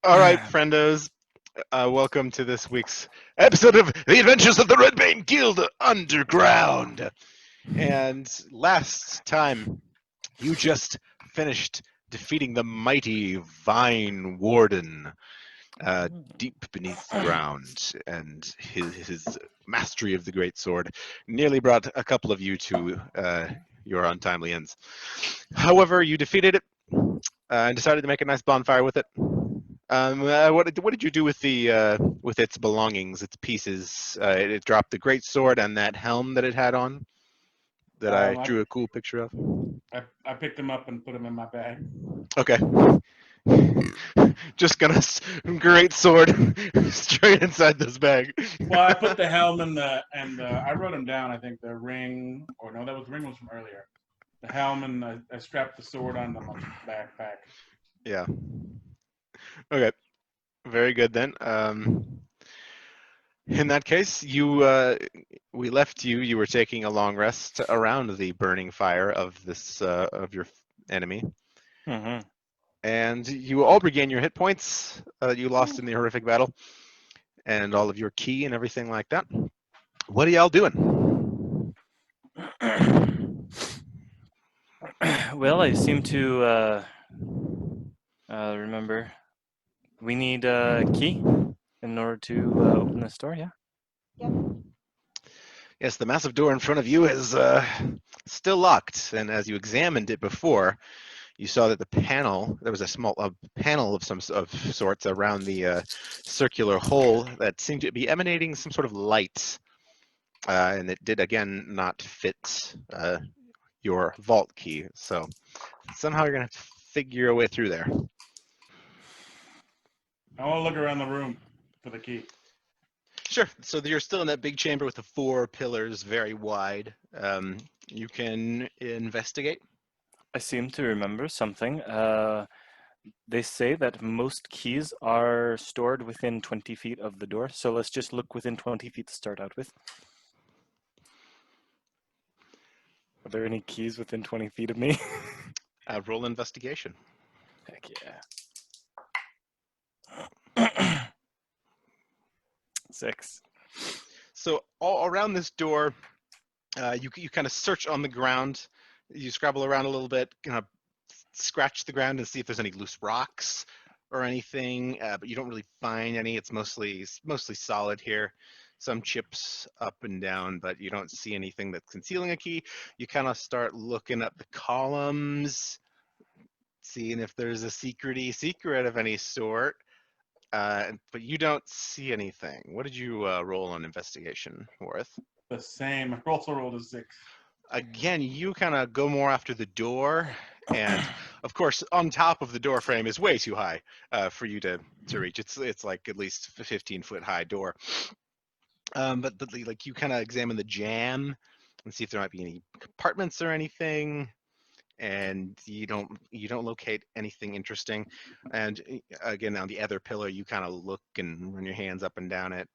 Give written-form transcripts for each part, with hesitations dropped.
All right, friendos. Welcome to this week's episode of The Adventures of the Redbane Guild Underground. And last time, you just finished defeating the mighty Vine Warden deep beneath the ground, and his mastery of the Great Sword nearly brought a couple of you to your untimely ends. However, you defeated it and decided to make a nice bonfire with it. What did you do with the with its belongings, its pieces? It dropped the great sword and that helm that it had on, that I I, drew a cool picture of. I picked them up and put them in my bag. Okay, just gonna great sword straight inside this bag. Well, I put the helm I wrote them down. I think the ring, or no, the ring was from earlier. The helm and I strapped the sword onto my backpack. Yeah. Okay. Very good then. In that case, we left you. You were taking a long rest around the burning fire of this of your enemy. Mm-hmm. And you all regain your hit points that you lost in the horrific battle, and all of your key and everything like that. What are y'all doing? Well, I seem to remember. We need a key in order to open this door, yeah? Yes, the massive door in front of you is still locked, and as you examined it before, you saw that there was a small panel of some of sorts around the circular hole that seemed to be emanating some sort of light, and it did again not fit your vault key. So somehow you're gonna have to figure your way through there. I want to look around the room for the key. Sure. So you're still in that big chamber with the 4 pillars, very wide. You can investigate. I seem to remember something. They say that most keys are stored within 20 feet of the door, so let's just look within 20 feet to start out with. Are there any keys within 20 feet of me? Roll investigation. Heck yeah. 6. So all around this door, you kind of search on the ground. You scrabble around a little bit, kind of scratch the ground and see if there's any loose rocks or anything, but you don't really find any. It's mostly solid here. Some chips up and down, but you don't see anything that's concealing a key. You kind of start looking up the columns, seeing if there's a secret of any sort. But you don't see anything. What did you roll on investigation, Worth? The same. I also rolled a 6. Again, you kind of go more after the door, and of course, on top of the door frame is way too high for you to reach. It's like at least a 15-foot high door. But like you kind of examine the jamb and see if there might be any compartments or anything, and you don't locate anything interesting. And again, on the other pillar, you kind of look and run your hands up and down it,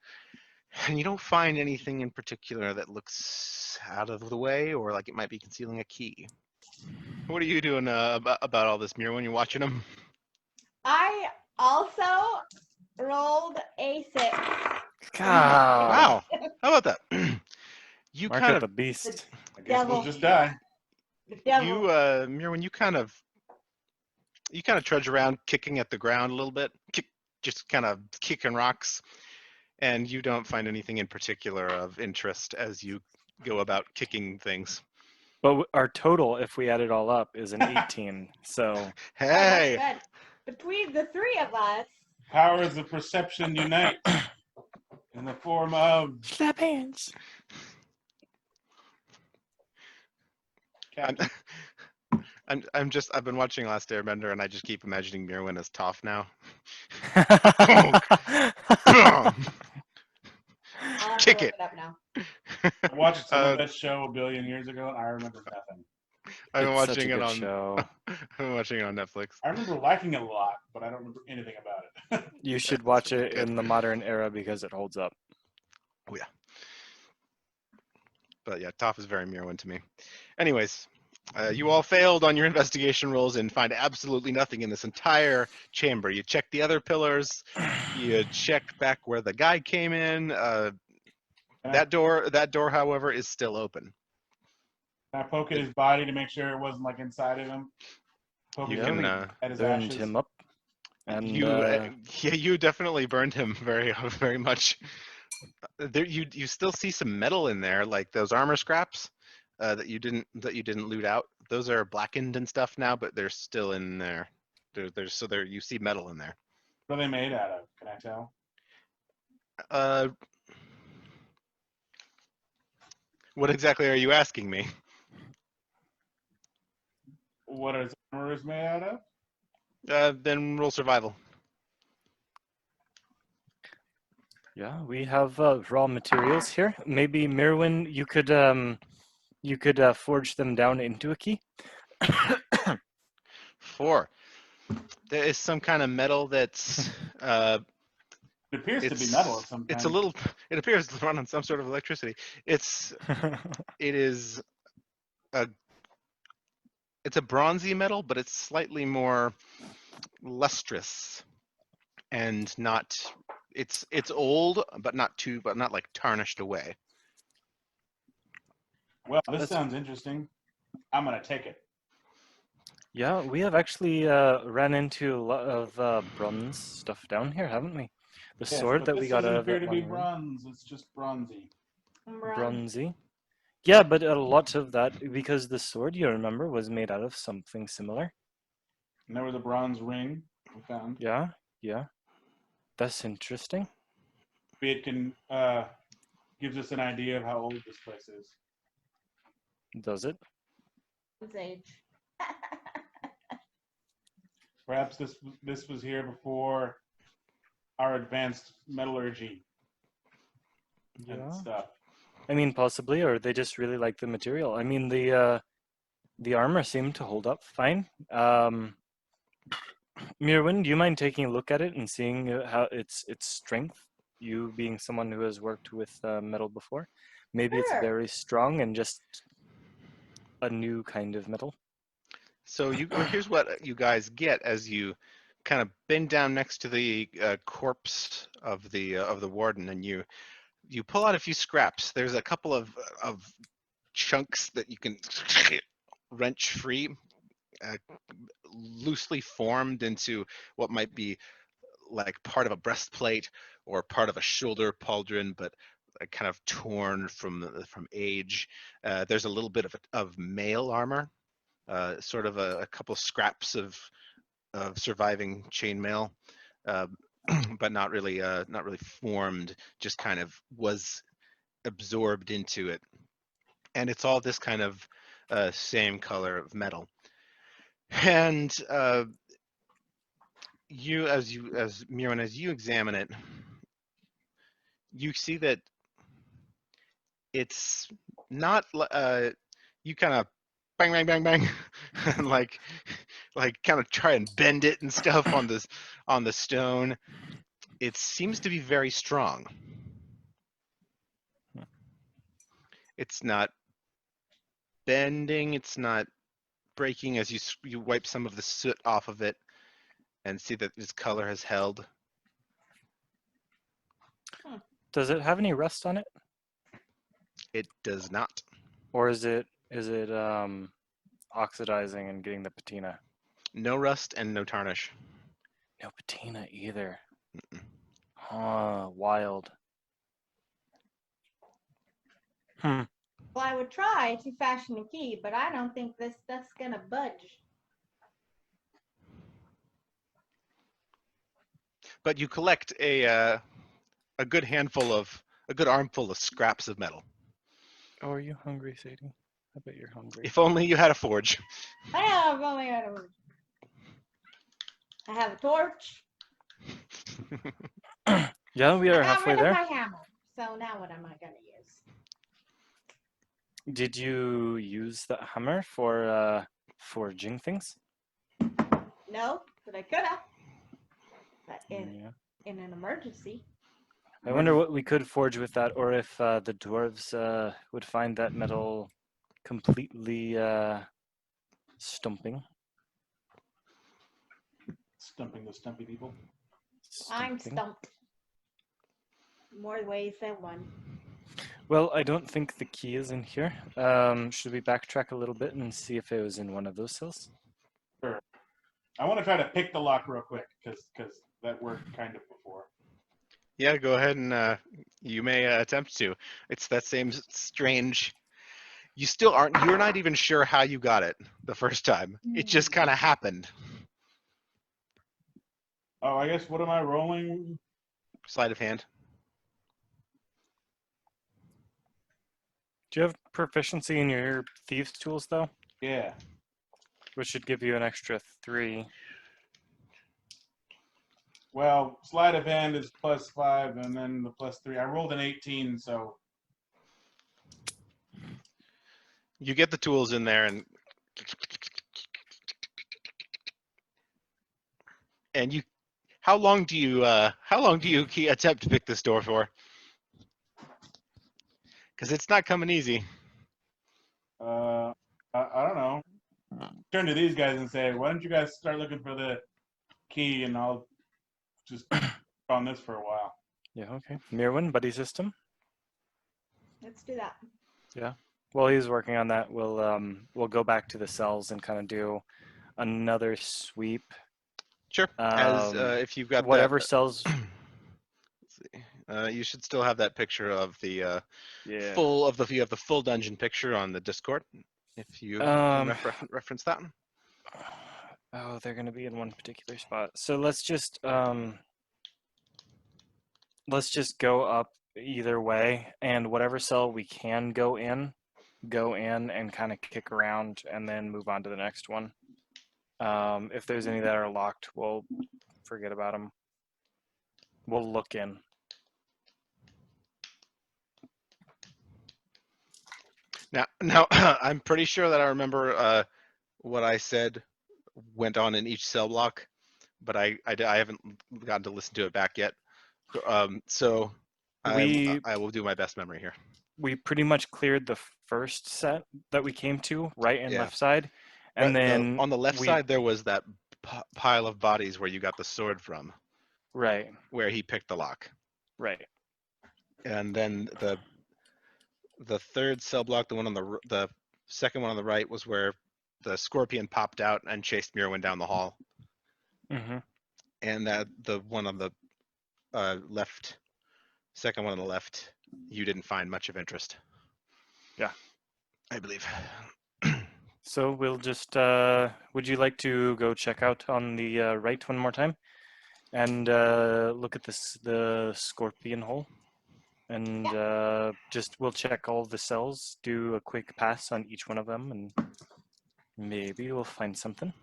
and you don't find anything in particular that looks out of the way or like it might be concealing a key. What are you doing about all this, Mira, when you're watching them? I also rolled a 6. Wow. How about that? You Mark kind up of, a beast. I guess Devil. we'll just die. The devil. you, Mira, when you kind of trudge around kicking at the ground a little bit, just kind of kicking rocks, and you don't find anything in particular of interest as you go about kicking things. But our total, if we add it all up, is an 18. So Hey! Oh, that's good. Between the 3 of us. Powers of perception unite in the form of slap hands. Captain. I've been watching Last Airbender, and I just keep imagining Mirwin as Toph now. I'll have Kick to look it. it up now. I watched some of that show a billion years ago, and I remember nothing. I've been It's such a watching it good on. show. I've been watching it on Netflix. I remember liking it a lot, but I don't remember anything about it. You should watch really it good. in the modern era because it holds up. Oh yeah. But yeah, Toph is very Mirwin to me. Anyways, You all failed on your investigation rolls and find absolutely nothing in this entire chamber. You check the other pillars. You check back where the guy came in. That door, however, is still open. Can I poke at his body to make sure it wasn't like inside of him? Poke You Yeah, can. we at his burned ashes. him up. And Yeah, you definitely burned him very, very much. There, you still see some metal in there, like those armor scraps that you didn't loot out. Those are blackened and stuff now, but they're still in there. There's you see metal in there. What are they made out of? Can I tell? Uh, what exactly are you asking me? What is armors made out of? Then roll survival. yeah, we have raw materials here. Maybe Mirwin, you could forge them down into a key. 4. There is some kind of metal that's It appears to be it's metal of some it's kind. a little. It appears to run on some sort of electricity. It is a it's a bronzy metal, but it's slightly more lustrous and not. It's old, but not like tarnished away. Well, this That's- sounds interesting. I'm gonna take it. Yeah, we have actually ran into a lot of bronze stuff down here, haven't we? The Yes, sword but that this we got doesn't out of appear that to be one room. bronze. It's just bronzy. Bronzy. Yeah, but a lot of that, because the sword, you remember, was made out of something similar. And there was a bronze ring we found. Yeah, yeah. That's interesting. Maybe it can gives us an idea of how old this place is. Does it? Bronze Age. Perhaps this was here before our advanced metallurgy and Yeah. stuff. I mean, possibly, or they just really like the material. I mean, the armor seemed to hold up fine. Mirwin, do you mind taking a look at it and seeing how its strength? You being someone who has worked with metal before, maybe it's Sure. very strong and just a new kind of metal. So here's what you guys get as you kind of bend down next to the corpse of the warden, and you pull out a few scraps. There's a couple of chunks that you can wrench free, uh, loosely formed into what might be like part of a breastplate or part of a shoulder pauldron, but kind of torn from age. There's a little bit of mail armor, sort of a couple scraps of surviving chainmail, uh, but not really formed. Just kind of was absorbed into it, and it's all this kind of same color of metal. And as Mirren, as you examine it, you see that it's not. You kind of bang, bang, bang, bang, and like kind of try and bend it and stuff on the stone. It seems to be very strong. It's not bending. It's not breaking as you wipe some of the soot off of it and see that its color has held. Does it have any rust on it, It does not. or is it oxidizing and getting the patina? No rust and no tarnish. No patina either. Wild. Hmm. Well, I would try to fashion a key, but I don't think this stuff's gonna budge. But you collect a good armful of scraps of metal. Oh, are you hungry, Sadie? I bet you're hungry. If only you had a forge. I know, I've only got I have a torch. Yeah, we are I got halfway rid of there. my hammer. So now what am I gonna use? Did you use the hammer for forging things? No, but I could have. But Yeah. in an emergency. I wonder what we could forge with that, or if the dwarves would find that metal completely Stumping. Stumping the stumpy people. I'm Stumping. stumped. More ways than one. Well, I don't think the key is in here. Should we backtrack a little bit and see if it was in one of those cells? Sure. I want to try to pick the lock real quick because that worked kind of before. Yeah, go ahead and you may attempt to. It's that same strange. You're not even sure how you got it the first time. It just kind of happened. Oh, I guess, what am I rolling? Sleight of hand. Do you have proficiency in your thieves tools though? Yeah. Which should give you an extra 3. Well, sleight of hand is +5, and then the +3. I rolled an 18, so You get the tools in there and you. How long do you attempt to pick this door for? Because it's not coming easy. I don't know. Turn to these guys and say, why don't you guys start looking for the key, and I'll just on this for a while. Yeah, okay. Mirwin, buddy system. Let's do that. Yeah. While he's working on that, we'll go back to the cells and kind of do another sweep. Sure. As Um, if you've got whatever that, cells. let's see. You should still have that picture of the Yeah. you have the full dungeon picture on the Discord. If you reference that. Oh, they're going to be in one particular spot. So let's just go up either way, and whatever cell we can go in and kind of kick around and then move on to the next one. If there's any that are locked, we'll forget about them. We'll look in. Now, I'm pretty sure that I remember what I said went on in each cell block, but I haven't gotten to listen to it back yet. So I will do my best memory here. We pretty much cleared the first set that we came to, right and Yeah. left side, and then on the left side there was that pile of bodies where you got the sword from, right, where he picked the lock, right. and then the third cell block, the one on the second one on the right, was where the scorpion popped out and chased Mirwin down the hall. Mm-hmm. And that the one on the left, second one on the left, you didn't find much of interest. Yeah, I believe. So we'll just. Would you like to go check out on the right one more time, and look at the scorpion hole, and just we'll check all the cells, do a quick pass on each one of them, and maybe we'll find something.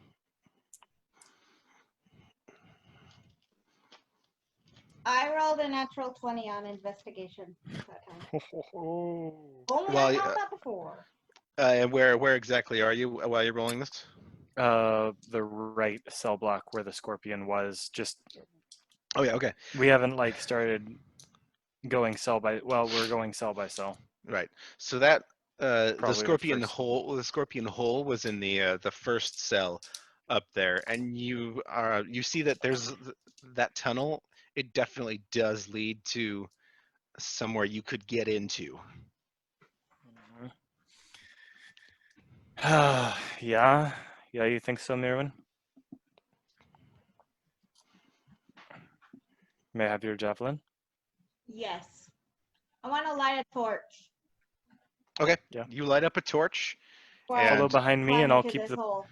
I rolled a natural 20 on investigation that time. Only Well, I got that before. And where exactly are you while you're rolling this? The right cell block where the scorpion was. Just. Oh yeah, okay. We haven't like started going cell by. Well, we're going cell by cell. Right. So that the Probably scorpion the first. hole. The scorpion hole was in the first cell up there, and you see that there's that tunnel. It definitely does lead to somewhere you could get into. Yeah, you think so, Mirwin? May I have your javelin? Yes. I want to light a torch. Okay. Yeah. You light up a torch. While And- Follow behind me, climb and I'll into keep this the hole.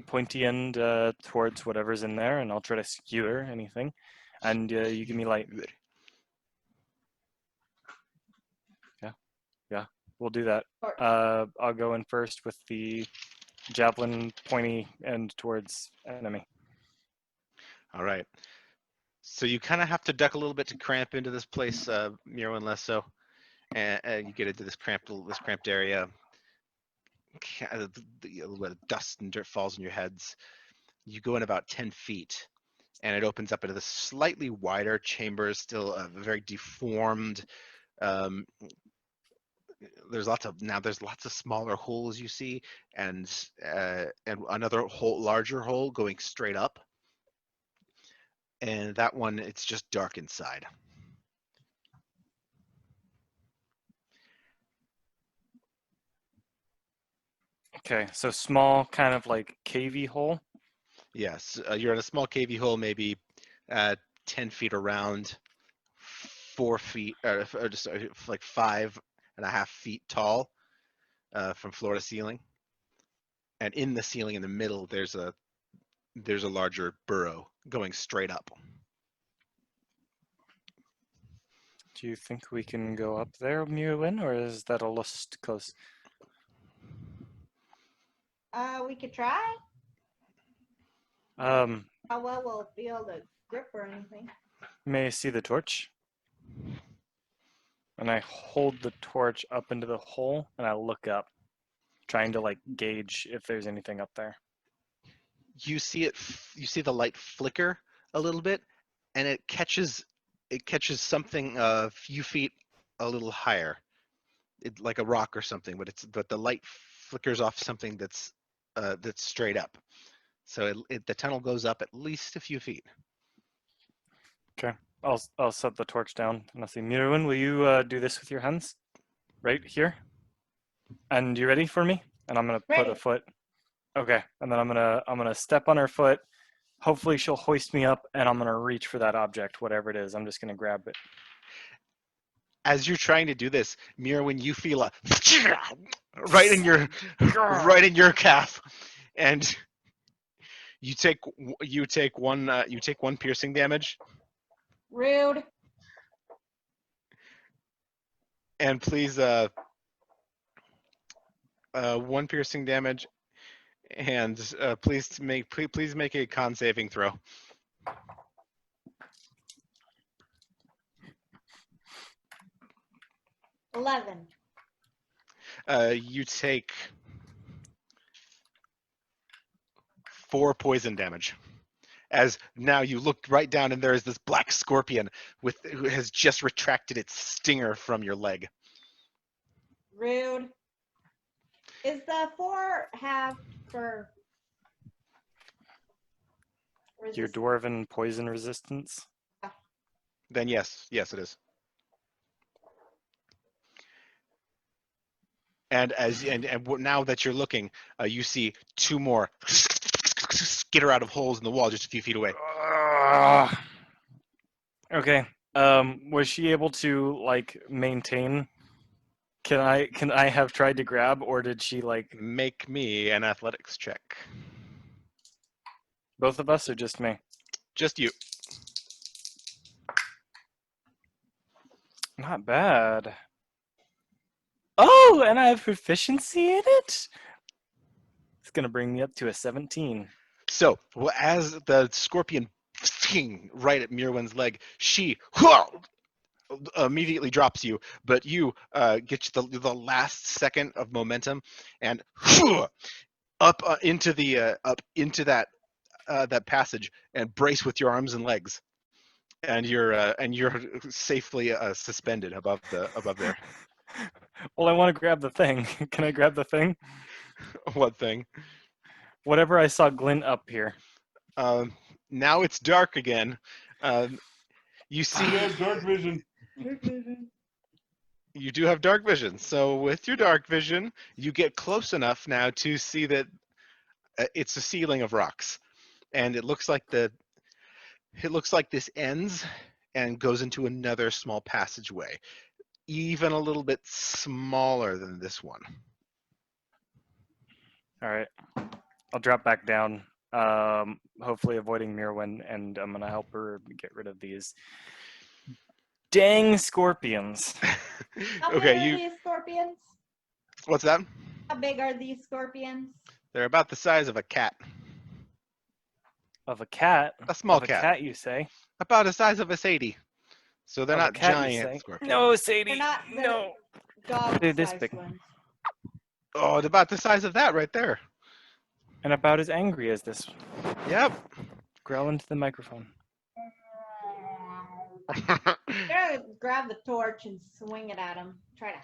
pointy end towards whatever's in there, and I'll try to skewer anything. And you give me light. Yeah, we'll do that. Torch. I'll go in first with the javelin pointy end towards enemy. All right. So you kind of have to duck a little bit to cramp into this place, Miro and Lesso, and you get into this cramped area. The dust and dirt falls on your heads. You go in about 10 feet, and it opens up into this slightly wider chamber, still a very deformed, there's lots of smaller holes you see, and another hole, larger hole going straight up, and that one it's just dark inside. Okay, so small, kind of like cavey hole. Yes, you're in a small cavey hole, maybe 10 feet around, 4 feet, or just like 5.5 feet tall from floor to ceiling. And in the ceiling in the middle, there's a larger burrow going straight up. Do you think we can go up there, Mirwin, or is that a lost cause? We could try. Um, How well we'll be able to grip or anything. may I see the torch? And I hold the torch up into the hole, and I look up, trying to like gauge if there's anything up there. You see you see the light flicker a little bit, and it catches something a few feet a little higher, like a rock or something, but the light flickers off something that's straight up. So the tunnel goes up at least a few feet. Okay, I'll set the torch down, and I'll say, Mirwin, will you do this with your hands, right here? And you ready for me? And I'm gonna put a Ready. foot. Okay, and then I'm gonna step on her foot. Hopefully she'll hoist me up, and I'm gonna reach for that object, whatever it is. I'm just gonna grab it. As you're trying to do this, Mira, when you feel a right in your calf, and you take one piercing damage, Rude. and please one piercing damage, and please make a con saving throw. $11. You take 4 poison damage. As now you look right down, and there is this black scorpion who has just retracted its stinger from your leg. Rude. Is the 4 half for Your resist- dwarven poison resistance. Then yes, it is. And now that you're looking, you see 2 more skitter out of holes in the wall just a few feet away. Okay. Was she able to like maintain? Can I have tried to grab, or did she like Make me an athletics check. both of us, or just me? Just you. Not bad. Oh, and I have proficiency in it? It's gonna bring me up to a 17. So, as the scorpion right at Mirwin's leg, she immediately drops you, but you get the last second of momentum and up into that passage and brace with your arms and legs, and you're safely suspended above there. Well, I want to grab the thing. Can I grab the thing? What thing? Whatever I saw glint up here. Now it's dark again. You see, He has dark vision. you do have dark vision. So with your dark vision, you get close enough now to see that it's a ceiling of rocks, and it looks like this ends and goes into another small passageway, even a little bit smaller than this one. All right. I'll drop back down, hopefully avoiding Mirwin, and I'm going to help her get rid of these dang scorpions. How big Okay, are these scorpions? What's that? How big are these scorpions? They're about the size of a cat. Of a cat? A small of a cat. cat, you say? About the size of a Sadie. So they're Of a not cat, you say? giant scorpions. No, Sadie. They're not the No. dog They're this sized big. ones. Oh, they're about the size of that right there. And about as angry as this. Yep. Growl into the microphone. Gotta grab the torch and swing it at him. Try to.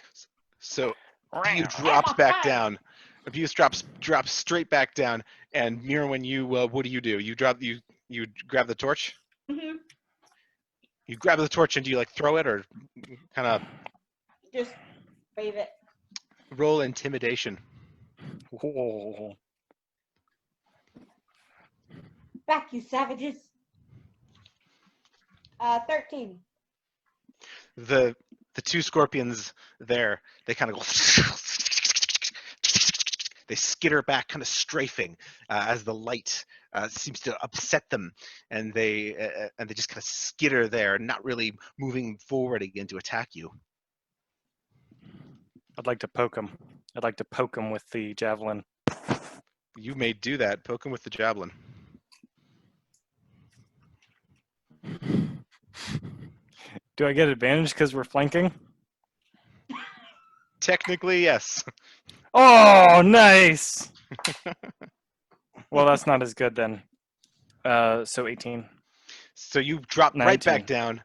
So Abuse drops back down. Abuse drops straight back down. And Mirwin, you what do? You grab the torch. Hmm. You grab the torch and do you like throw it or kind of Just wave it. roll intimidation? Oh. Back, you savages. 13. The two scorpions there, they kind of go. They skitter back, kind of strafing as the light seems to upset them, and they just kind of skitter there, not really moving forward again to attack you. I'd like to poke him. I'd like to poke him with the javelin. You may do that. Poke him with the javelin. Do I get advantage because we're flanking? Technically, yes. Oh, nice! Well, that's not as good then. So 18. So you drop right 19. back down.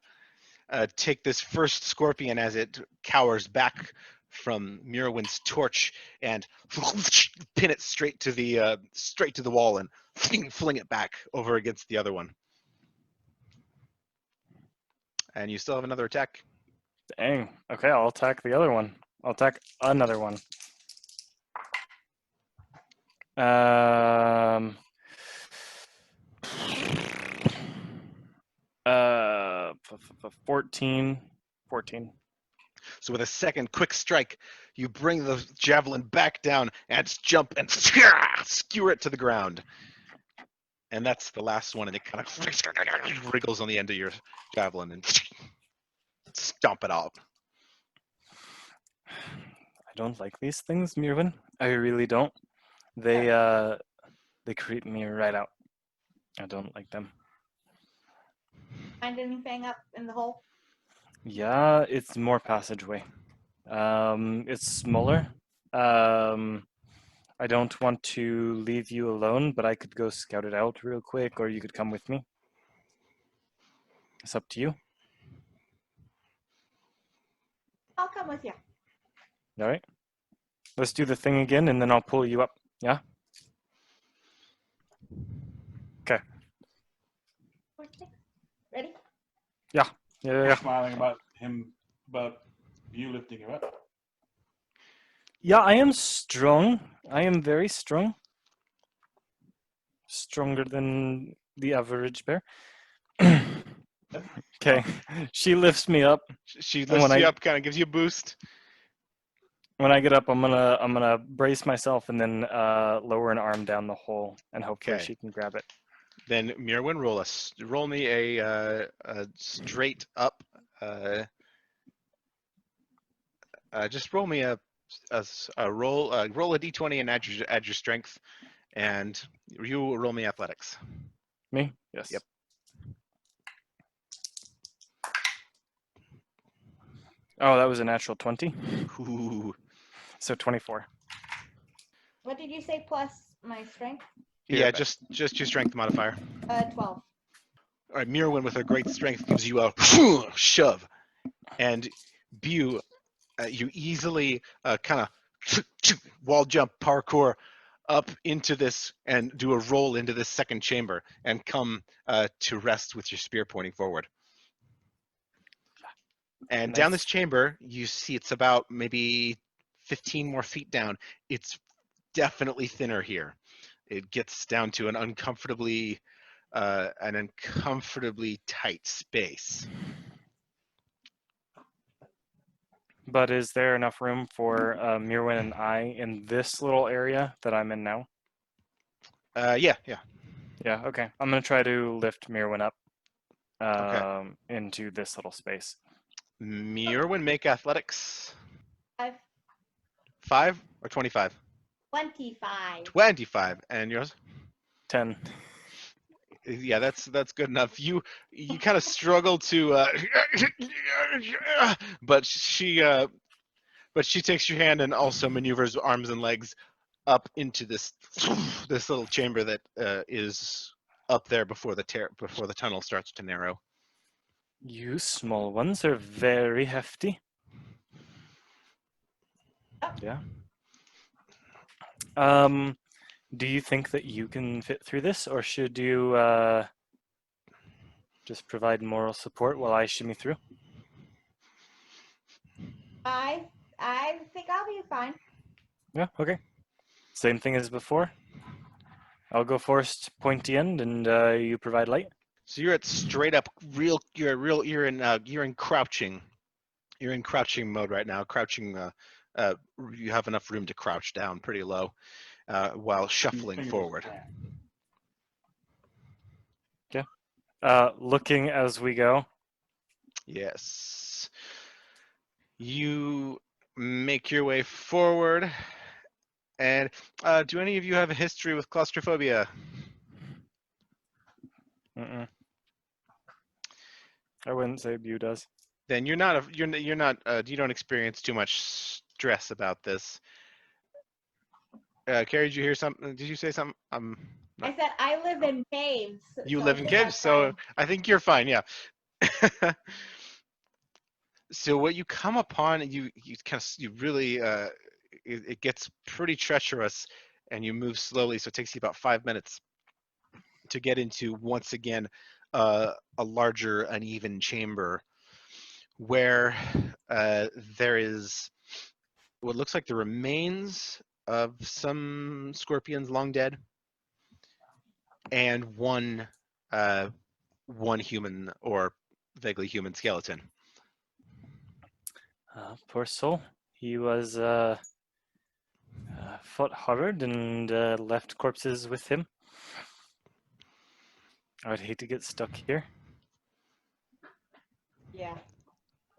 Take this first scorpion as it cowers back from Mirwin's torch and pin it straight to the wall and fling it back over against the other one. And you still have another attack. Dang. Okay, I'll attack the other one. I'll attack another one. 14. So with a second quick strike, you bring the javelin back down and jump and skewer it to the ground. And that's the last one, and it kind of wriggles on the end of your javelin and stomp it out. I don't like these things, Mirwin. I really don't. They creep me right out. I don't like them. Find anything up in the hole? Yeah, it's more passageway. It's smaller. I don't want to leave you alone, but I could go scout it out real quick, or you could come with me. It's up to you. I'll come with you. All right. Let's do the thing again, and then I'll pull you up. Yeah? Okay. 4, 6. Ready? Yeah. Smiling about you lifting him up. Yeah, I am strong. I am very strong. Stronger than the average bear. Okay. She lifts me up. She lifts you up, kind of gives you a boost. When I get up, I'm gonna brace myself and then lower an arm down the hole, and hopefully Okay. she can grab it. Then Mirwin, roll me a straight up. Just roll me a roll. Roll a d20 and add your strength, and you roll me athletics. Me? Yes. Yep. Oh, that was a natural 20. Ooh. So 24. What did you say plus my strength? Yeah, Here, just your strength modifier. 12. All right, Mirwin with her great strength gives you a shove, and you easily kind of wall jump parkour up into this and do a roll into this second chamber and come to rest with your spear pointing forward. And Nice. down this chamber, you see it's about maybe 15 more feet down. It's definitely thinner here. It gets down to an uncomfortably tight space. But is there enough room for Mirwin and I in this little area that I'm in now? Yeah. Yeah, okay. I'm going to try to lift Mirwin up Okay. into this little space. Mirwin, make athletics. 5. 5 or 25? 25. 25. And yours? 10. Yeah, that's good enough. You kind of struggle to, but she takes your hand and also maneuvers arms and legs up into this little chamber that is up there before the tunnel starts to narrow. You small ones are very hefty. Yeah. Do you think that you can fit through this, or should you just provide moral support while I shimmy through? I think I'll be fine. Yeah, okay. Same thing as before. I'll go first, pointy end, and you provide light. So you're at straight up real. You're in crouching. You're in crouching mode right now. Crouching. You have enough room to crouch down pretty low, while shuffling Fingers forward. flat. Looking as we go. Yes. You make your way forward, and do any of you have a history with claustrophobia? Mm-mm. I wouldn't say Bew does. Then you're not. You don't experience too much stress about this. Carrie, did you hear something? Did you say something? I said I live in caves. You so live I in think I'm caves, so fine. I think you're fine. Yeah. So what you come upon, you really it gets pretty treacherous, and you move slowly. So it takes you about 5 minutes to get into once again a larger uneven chamber where there is what looks like the remains of some scorpions long dead, and one human or vaguely human skeleton. Poor soul. He was fought hard and left corpses with him. I would hate to get stuck here. Yeah.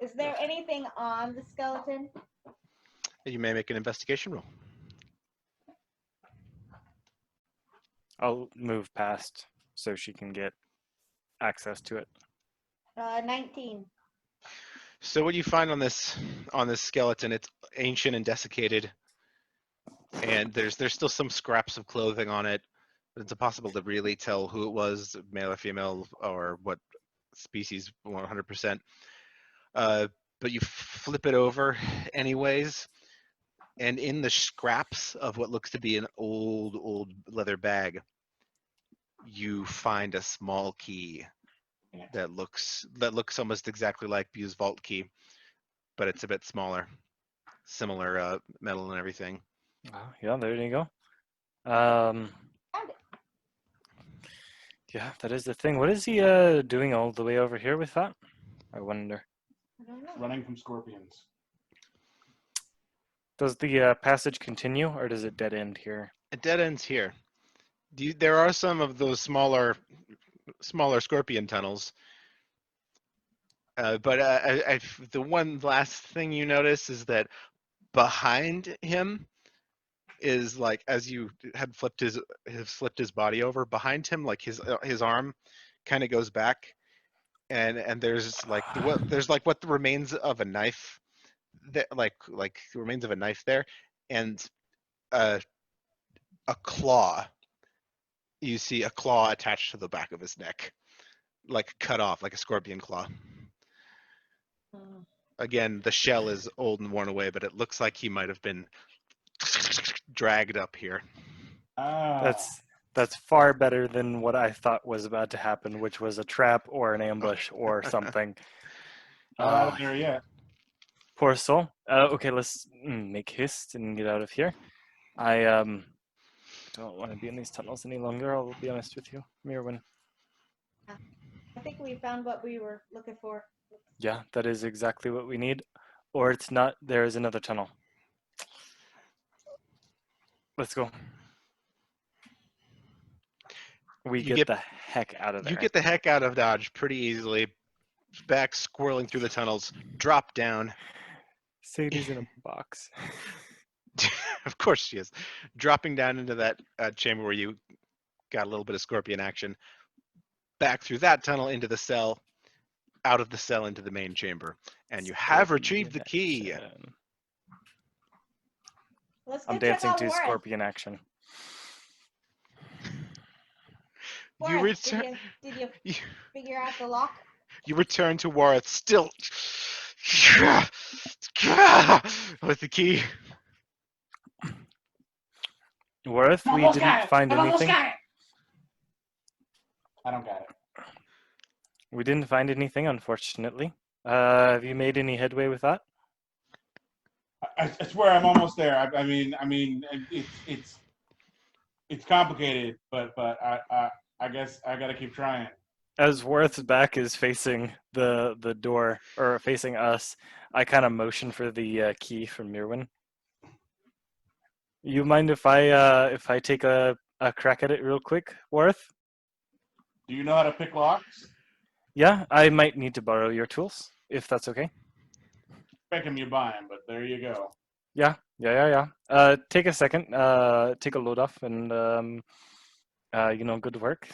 Is there anything on the skeleton? You may make an investigation roll. I'll move past so she can get access to it. 19. So what you find on this skeleton, it's ancient and desiccated, and there's still some scraps of clothing on it, but it's impossible to really tell who it was, male or female, or what species 100%. But you flip it over anyways, and in the scraps of what looks to be an old leather bag, you find a small key that looks almost exactly like Bew's vault key, but it's a bit smaller. Similar metal and everything. Oh, yeah, there you go. Yeah, that is the thing. What is he doing all the way over here with that? I wonder. I don't know. Running from scorpions. Does the passage continue, or does it dead end here? It dead ends here. There are some of those smaller scorpion tunnels, but the one last thing you notice is that behind him is, like, as you had flipped his body over, behind him, like his arm kind of goes back, and there's like what the remains of a knife, that like the remains of a knife there, and a claw. You see a claw attached to the back of his neck, like cut off, like a scorpion claw. Mm. Again, the shell is old and worn away, but it looks like he might have been dragged up here. That's far better than what I thought was about to happen, which was a trap or an ambush or something. Not out of there yet. Poor soul. Okay, let's make haste and get out of here. I don't want to be in these tunnels any longer. I'll be honest with you, Mirwin. I think we found what we were looking for. Yeah, that is exactly what we need. Or it's not. There is another tunnel. Let's go. We get the heck out of there. You get the heck out of Dodge pretty easily. Back squirreling through the tunnels, drop down. Sadie's in a box. Of course she is. Dropping down into that chamber where you got a little bit of scorpion action. Back through that tunnel into the cell, out of the cell into the main chamber. And you have retrieved the key. Let's go I'm check dancing out to Warren. scorpion action. You Warren, return. did you figure out the lock? You return to Wareth, still with the key. Worth, we didn't find anything. I don't got it. We didn't find anything, unfortunately. Have you made any headway with that? I swear I'm almost there. I mean, it's complicated, but I guess I gotta keep trying. As Worth's back is facing the door, or facing us, I kind of motion for the key from Mirwin. You mind if I take a crack at it real quick, Worth? Do you know how to pick locks? Yeah, I might need to borrow your tools, if that's okay. Pick them, you buy them, but there you go. Yeah. Take a second. Take a load off, and good work.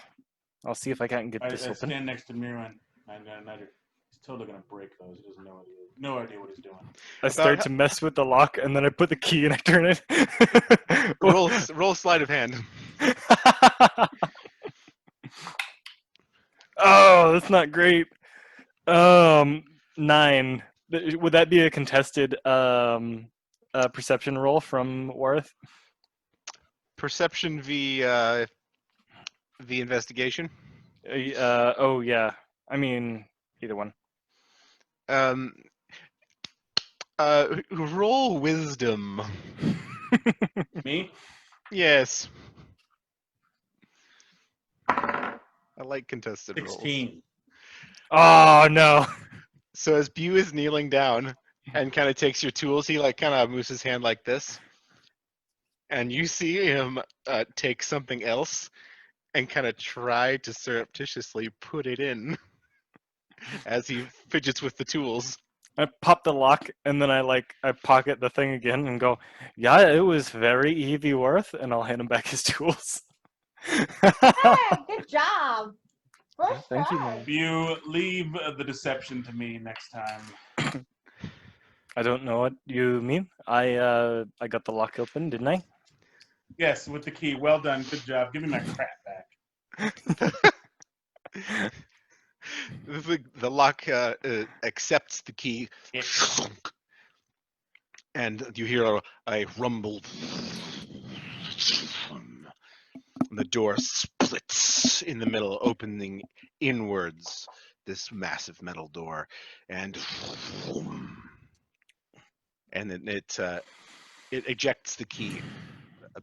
I'll see if I can't get this I open. stand next to Mirwin, and he's totally gonna break those. He doesn't know no idea what he's doing. I start to mess with the lock, and then I put the key and I turn it. roll sleight of hand. Oh, that's not great. 9. Would that be a contested perception roll from Worth? Perception v investigation. Oh yeah. I mean, either one. Roll wisdom. Me? Yes. I like contested 16. rolls. Oh no. So as Bew is kneeling down and kind of takes your tools, he like kind of moves his hand like this, and you see him take something else and kind of try to surreptitiously put it in as he fidgets with the tools. I pop the lock, and then I pocket the thing again and go, yeah, it was very easy, Worth, and I'll hand him back his tools. Hey, good job. First Thank you, try. man. You leave the deception to me next time. I don't know what you mean. I got the lock open, didn't I? Yes, with the key. Well done. Good job. Give me my crap back. The lock accepts the key, Yes. and you hear a rumble. And the door splits in the middle, opening inwards. This massive metal door, and then it ejects the key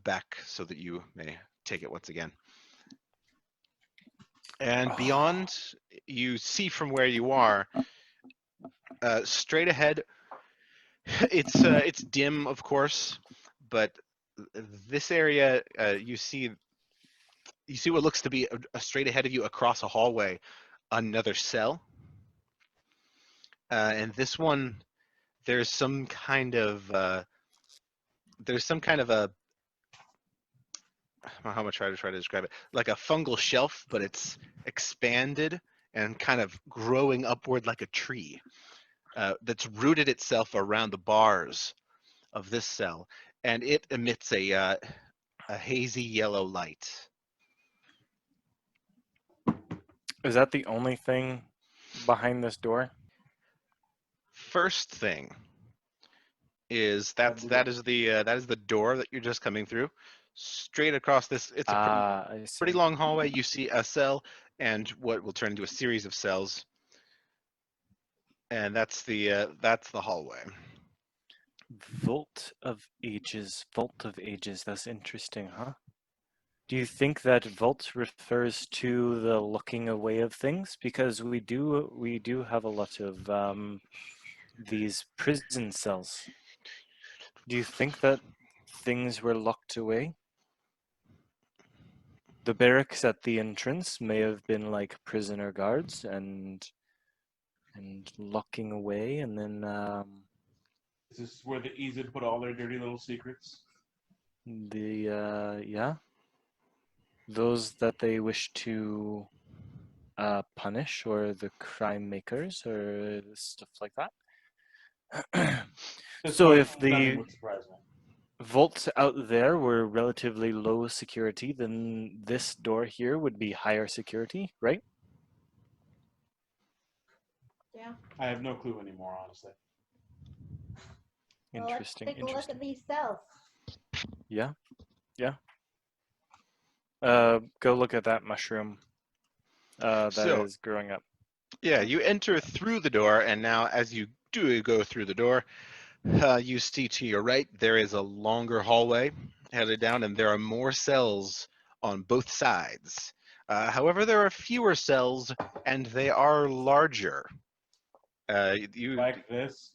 back so that you may take it once again. And beyond, you see from where you are, straight ahead. It's dim, of course, but this area you see what looks to be a straight ahead of you across a hallway, another cell, and this one there's some kind of a how much I try to describe it, like a fungal shelf, but it's expanded and kind of growing upward like a tree, that's rooted itself around the bars of this cell, and it emits a hazy yellow light. Is that the only thing behind this door? First thing is that is the door that you're just coming through. Straight across this, it's a I see. pretty long hallway. You see a cell and what will turn into a series of cells, and that's the hallway. Vault of Ages. Vault of Ages. That's interesting, huh? Do you think that vault refers to the looking away of things? Because we do have a lot of these prison cells. Do you think that things were locked away? The barracks at the entrance may have been like prisoner guards and locking away, and then Is this where the Ezid put all their dirty little secrets? yeah, those that they wish to punish, or the crime makers, or stuff like that. So if Nothing the would surprise me. vaults out there were relatively low security, then this door here would be higher security, right? Yeah. I have no clue anymore, honestly. Well, Interesting. let's take a look at Interesting. these cells. Yeah. Go look at that mushroom that So- is growing up. Yeah, you enter through the door, and now as you do go through the door, you see to your right there is a longer hallway headed down, and there are more cells on both sides. However, there are fewer cells, and they are larger. You Like this.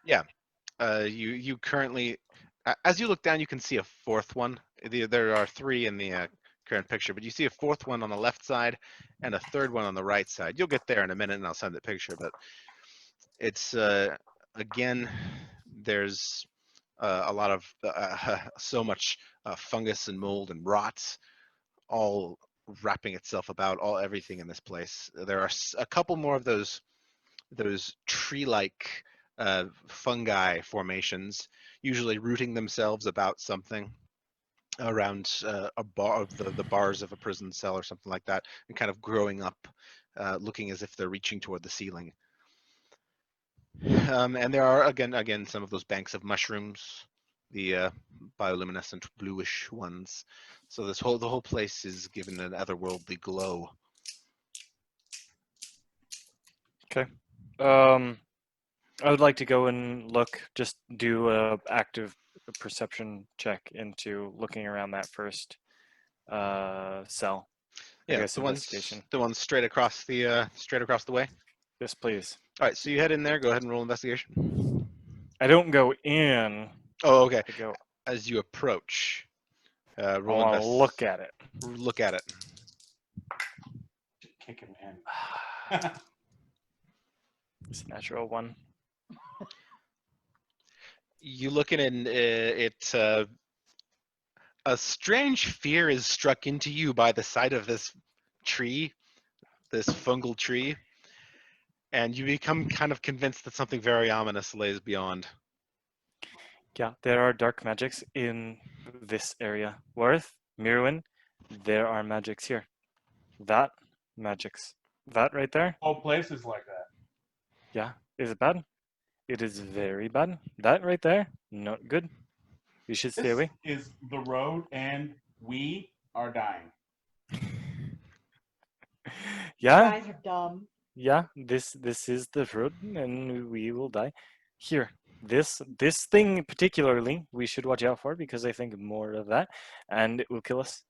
you currently, as you look down, you can see a fourth one. There are three in the current picture, but you see a fourth one on the left side and a third one on the right side. You'll get there in a minute, and I'll send the picture. But it's again, there's a lot of so much fungus and mold and rot, all wrapping itself about everything in this place. There are a couple more of those tree-like fungi formations, usually rooting themselves about something around a bar, the bars of a prison cell or something like that, and kind of growing up, looking as if they're reaching toward the ceiling. And there are again some of those banks of mushrooms, the bioluminescent bluish ones. So the whole place is given an otherworldly glow. I would like to go and look, just do a active perception check into looking around that first cell. Yeah, guess investigation. the ones straight across the way. Yes, please. All right, so you head in there. Go ahead and roll investigation. I don't go in. Oh, okay. I go. As you approach, I roll want to look at it. Look at it. Kick him in. It's a natural one. You look at it, and a strange fear is struck into you by the sight of this tree, this fungal tree, and you become kind of convinced that something very ominous lays beyond. Yeah, there are dark magics in this area. Worth, Mirwin, there are magics here. That magics. That right there. Whole place is like that. Yeah. Is it bad? It is very bad. That right there, not good. You should stay This away. is the road, and we are dying. You Yeah, guys are dumb. yeah. This is the road, and we will die. Here, this thing particularly, we should watch out for because I think more of that, and it will kill us.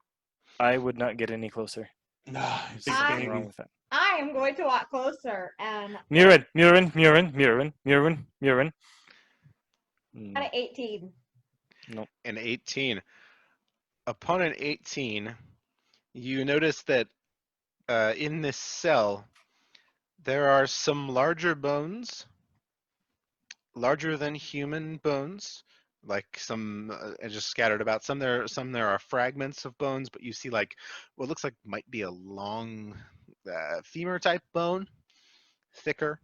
I would not get any closer. Nah, There's big something baby. wrong with that. I am going to walk closer and Mirren. at an 18. An 18. Upon an 18, you notice that in this cell, there are some larger bones, larger than human bones, like some just scattered about. Some there are fragments of bones, but you see like what looks like might be a long femur type bone, thicker.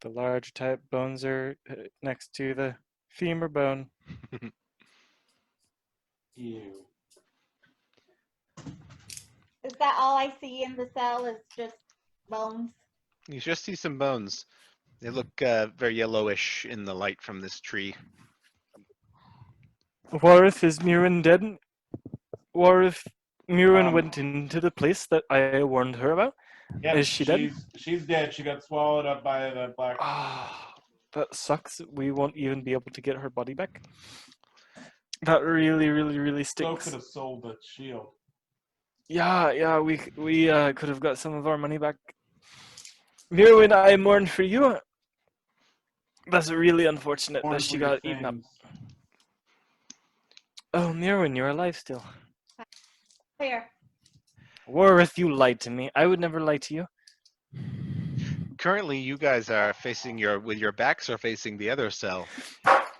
The large type bones are next to the femur bone. Ew. Is that all I see in the cell is just bones? You just see some bones. They look very yellowish in the light from this tree. Warith, is Mirren dead? Warith, Mirren Um, went into the place that I warned her about. Yep, Is she dead? She's dead. She got swallowed up by the black. Ah, that sucks. We won't even be able to get her body back. That really So stinks. could have sold the shield. Yeah, we could have got some of our money back. Mirwin, I mourn for you. That's really unfortunate Born that she for your got eaten up. sins. Oh, Mirwin, you're alive still. Here. Warith, you lied to me. I would never lie to you. Currently, you guys are facing with your backs are facing the other cell.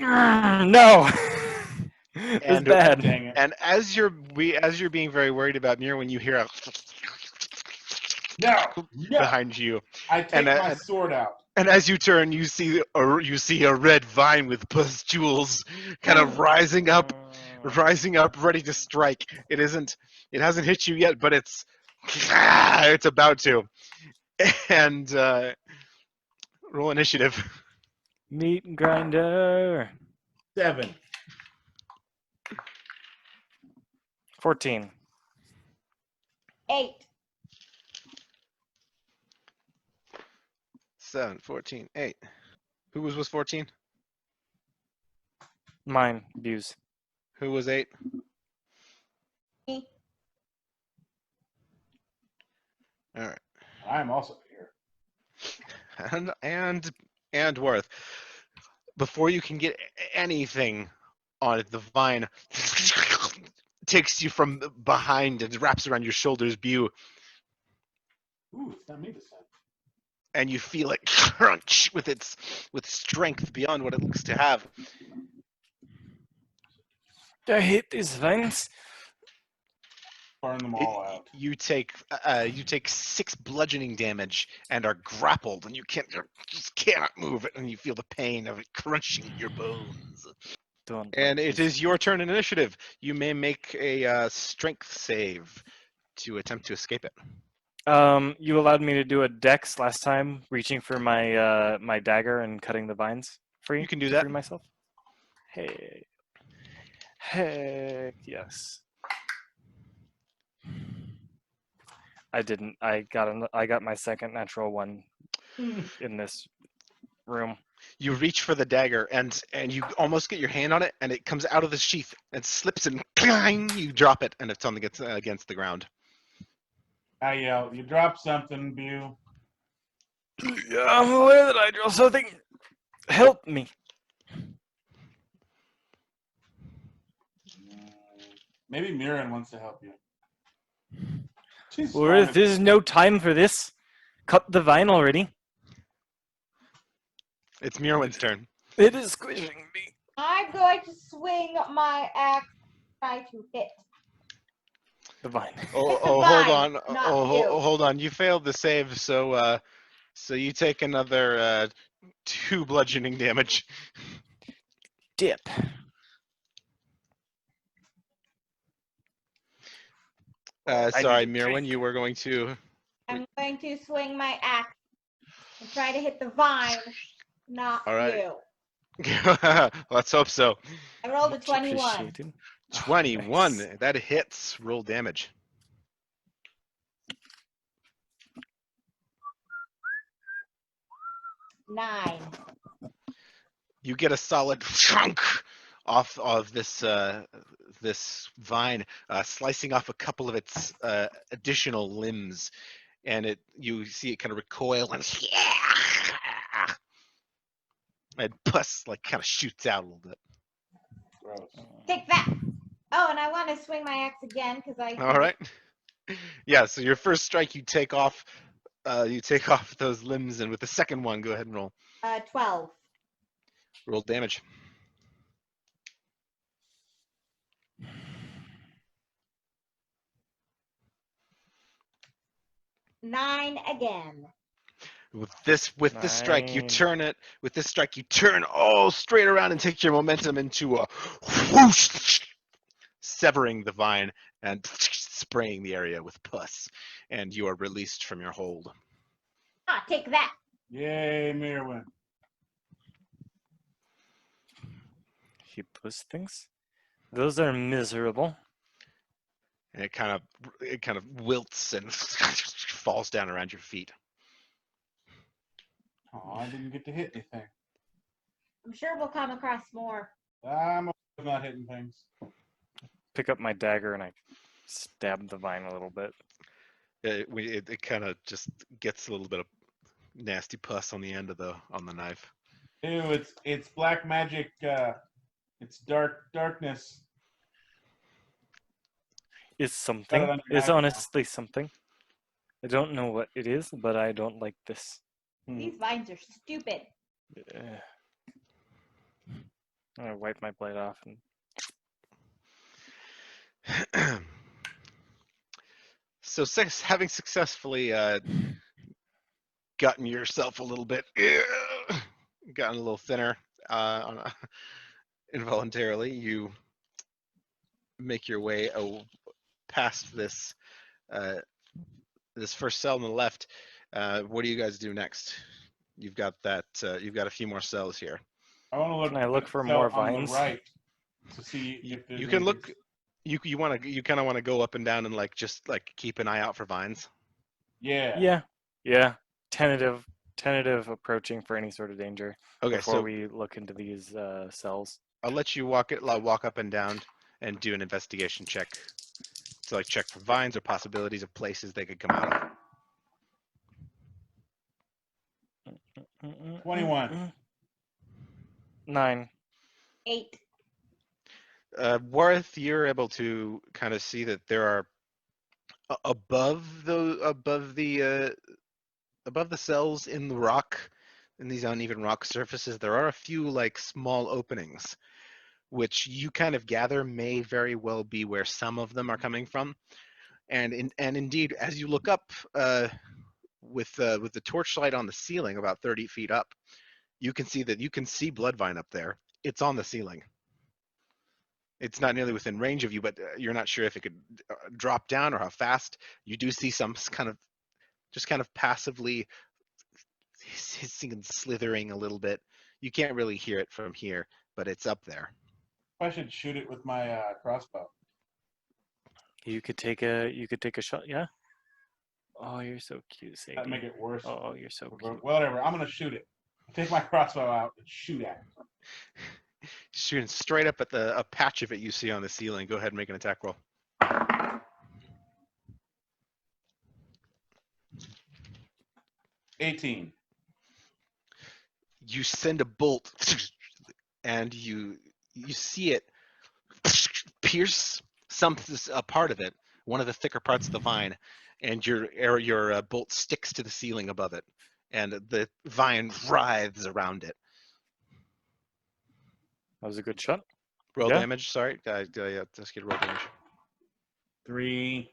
No. It's And- bad. Dang it. And as you're being very worried about Mir, when you hear a No! No! behind you, I take and, my sword out. and as you turn, you see a red vine with pustules kind of rising up, ready to strike. It hasn't hit you yet, but it's about to. And roll initiative. Meat grinder. 7. 14. 8. 7, 14, 8. Who was 14? Mine. Views. Who was 8? Me. All right. I'm also here. And Worth. Before you can get anything on it, the vine takes you from behind and wraps around your shoulders, Bew, Ooh, it's not me this time. and you feel it crunch with strength beyond what it looks to have. I hate these vines. Burn them all out. You take 6 bludgeoning damage and are grappled, and you just cannot move it, and you feel the pain of it crunching your bones. Don't. And like it this. is your turn in initiative. You may make a strength save to attempt to escape it. You allowed me to do a dex last time, reaching for my my dagger and cutting the vines free. You can do to that. free myself. Hey. Heck yes. I didn't. I got my second natural one in this room. You reach for the dagger, and you almost get your hand on it, and it comes out of the sheath and slips, and clang, you drop it, and it's on against the ground. I yell, you dropped something, Bew. Yeah, I'm aware that I dropped something. Help me. Maybe Mirren wants to help you. She's Or fine if there's no time for this. Cut the vine already. It's Mirwin's turn. It is squishing me. I'm going to swing my axe, try to hit. The vine. Oh, Hit the hold vine, on. not Oh, you. hold on. You failed the save, so you take another 2 bludgeoning damage. Dip. I Sorry, need a Mirwin, drink. you were going to. I'm going to swing my axe and try to hit the vine, not All right. you. Let's hope so. I rolled a Much 21. appreciated. Oh, 21. nice. That hits. Roll damage. Nine. You get a solid chunk off of this vine, slicing off a couple of its additional limbs, and you see it kind of recoil and pus kind of shoots out a little bit. Gross. Take that. Oh, and I want to swing my axe again because I. All right. Yeah. So your first strike, you take off those limbs, and with the second one, go ahead and roll. 12. Roll damage. Nine again. With this strike, you 9. turn it. With this strike, you turn all straight around and take your momentum into a whoosh, severing the vine and spraying the area with pus, and you are released from your hold. Ah, take that. Yay, Mirwin. He puts things. Those are miserable. And it kind of wilts and falls down around your feet. Oh, I didn't get to hit anything. I'm sure we'll come across more. I'm not hitting things. Pick up my dagger and I stab the vine a little bit. It kind of just gets a little bit of nasty pus on the end of the knife. Ew, it's black magic. It's darkness. It's Got something. it under It's knife now. honestly something. I don't know what it is, but I don't like this. These vines are stupid. I wipe my blade off and So having successfully gotten yourself a little bit, gotten a little thinner involuntarily, you make your way past this first cell on the left. What do you guys do next? You've got that. You've got a few more cells here. I want to look. Can I look at for the cell more on vines? the right to see if there's You can look. anything- You kind of want to go up and down and like just like keep an eye out for vines. Yeah. Yeah. Tentative approaching for any sort of danger Okay, before so we look into these cells. I'll let you walk up and down and do an investigation check to like check for vines or possibilities of places they could come out of. 21. 9. 8. Worth, you're able to kind of see that there are above the cells in the rock, in these uneven rock surfaces, there are a few like small openings, which you kind of gather may very well be where some of them are coming from. And indeed, as you look up with the torchlight on the ceiling, about 30 feet up, you can see Bloodvine up there. It's on the ceiling. It's not nearly within range of you, but you're not sure if it could drop down or how fast. You do see some kind of passively hissing and slithering a little bit. You can't really hear it from here, but it's up there. I should shoot it with my crossbow. You could take a shot, yeah? Oh, you're so cute, Sadie. That'd make it worse. Oh, you're so cute. Whatever. I'm gonna shoot it. Take my crossbow out and shoot at it. Shooting straight up at a patch of it you see on the ceiling. Go ahead and make an attack roll. 18. You send a bolt, and you see it pierce a part of it, one of the thicker parts of the vine, and your bolt sticks to the ceiling above it, and the vine writhes around it. That was a good shot. Roll Yeah. damage. Sorry, just get roll damage. 3.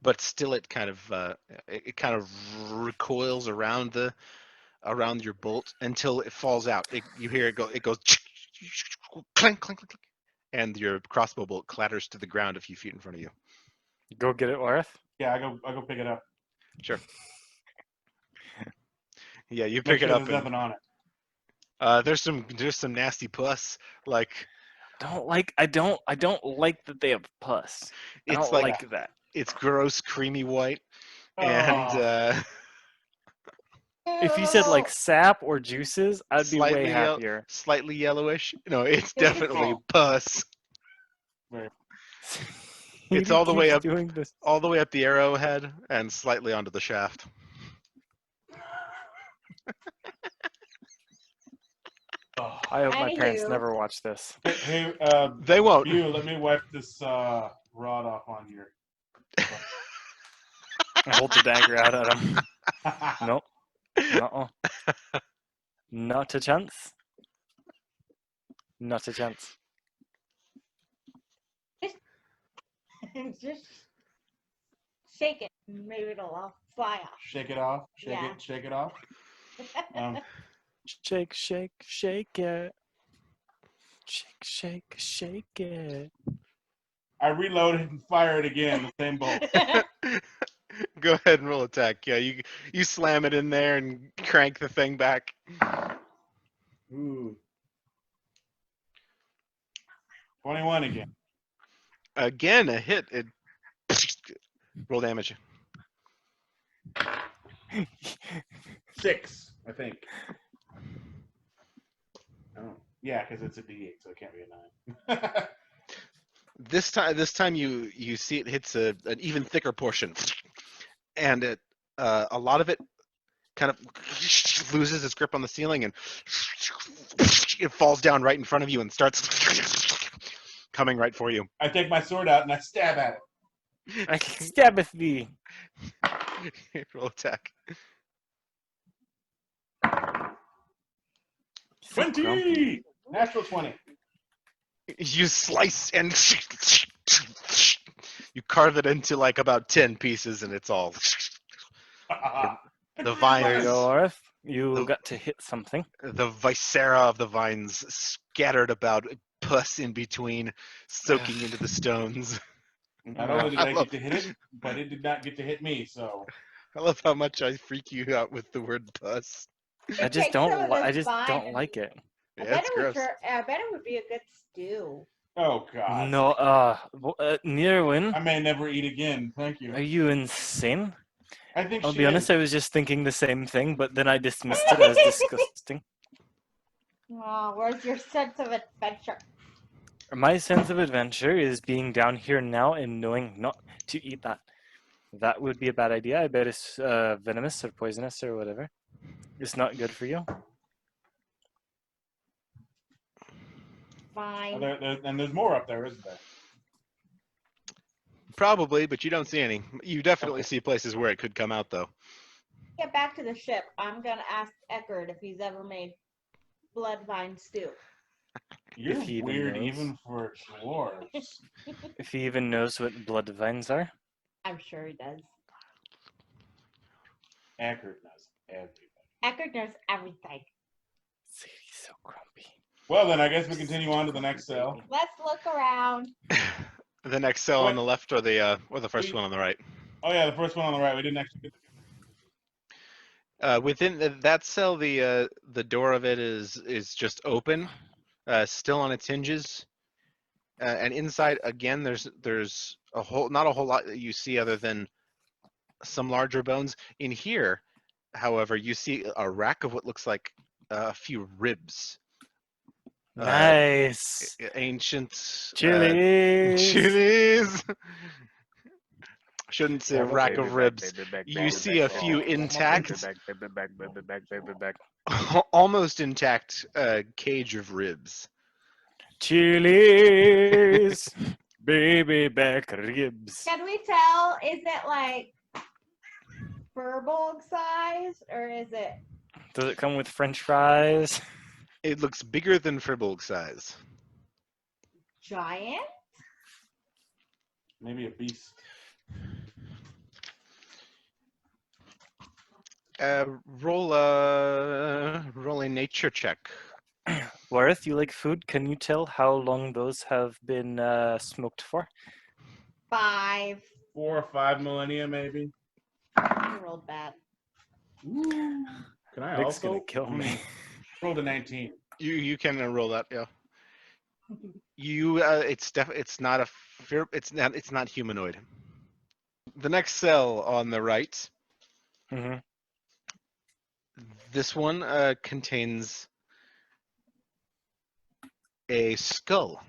But still, it kind of recoils around your bolt until it falls out. You hear it go. It goes clink, clink, clink, clink, and your crossbow bolt clatters to the ground a few feet in front of you. Go get it, Orth. Yeah, I go pick it up. Sure. Yeah, you Make pick sure it up. there's nothing on it. There's some nasty pus. Like I don't like that they have pus. I it's don't like like that. it's gross, creamy white, Oh. and If you said like sap or juices, I'd be way happier. slightly yellowish. No, it's definitely pus. It's all the way up, doing this. all the way up the arrowhead and slightly onto the shaft. I hope my parents Anywho. never watch this. Hey, They won't. you let me wipe this rod off on here. I hold the dagger out at him. Nope. No. Not a chance. Not a chance. Just shake it. Maybe it'll fly off. Shake it off. Yeah. Shake it off. Shake, shake, shake it. Shake, shake, shake it. I reload it and fire it again. The same bolt. Go ahead and roll attack. Yeah, you slam it in there and crank the thing back. Ooh. 21 again. Again, a hit. It roll damage. 6, I think. Oh, yeah, because it's a D8, so it can't be a 9. This time you see it hits an even thicker portion, and a lot of it kind of loses its grip on the ceiling, and it falls down right in front of you and starts coming right for you. I take my sword out and I stab at it. I can stab with thee. Roll attack. 20! Natural 20. You slice and you carve it into like about 10 pieces, and it's all the There you vines. go, Orth. You got to hit something. The viscera of the vines scattered about, pus in between, soaking into the stones. Not only did I get to hit it, but it did not get to hit me, so. I love how much I freak you out with the word pus. I just Take some don't. of this I just vine don't and- like it. I Yeah, bet it's it would. gross. I bet it would be a good stew. Oh God. No, Nirwin, I may never eat again. Thank you. are you insane? I think I'll she be honest, is. I was just thinking the same thing, but then I dismissed it as disgusting. Oh, where's your sense of adventure? My sense of adventure is being down here now and knowing not to eat that. That would be a bad idea. I bet it's venomous or poisonous or whatever. It's not good for you. Fine. And there's more up there, isn't there? Probably, but you don't see any. You definitely Okay. see places where it could come out, though. Get back to the ship. I'm gonna ask Eckerd if he's ever made blood vine stew. You're he even weird knows. even for dwarves. If he even knows what blood vines are. I'm sure he does. Eckerd knows everything. Eckerd knows everything. Sadie's so grumpy. Well, then I guess we continue on to the next cell. Let's look around. The next cell on What? the left or the first We- one on the right? Oh yeah, the first one on the right. We didn't actually get. Within that cell, the door of it is just open, still on its hinges, and inside again there's not a whole lot that you see other than some larger bones. In here, however, you see a rack of what looks like a few ribs, Nice. ancient Chilies. chilies. Shouldn't say rack of ribs. You see a few intact, almost intact cage of ribs. Chilies. Baby back ribs. Can we tell? Is it like Furbolg size or is it? Does it come with French fries? It looks bigger than Fribble size. Giant? Maybe a beast. Roll a nature check. Wareth, you like food? Can you tell how long those have been smoked for? 5. 4 or 5 millennia, maybe. I rolled bad. Ooh. Can I Nick's also? gonna kill me. Rolled a 19. You can roll that, yeah. You it's not it's not humanoid. The next cell on the right, Mm-hmm. this one contains a skull.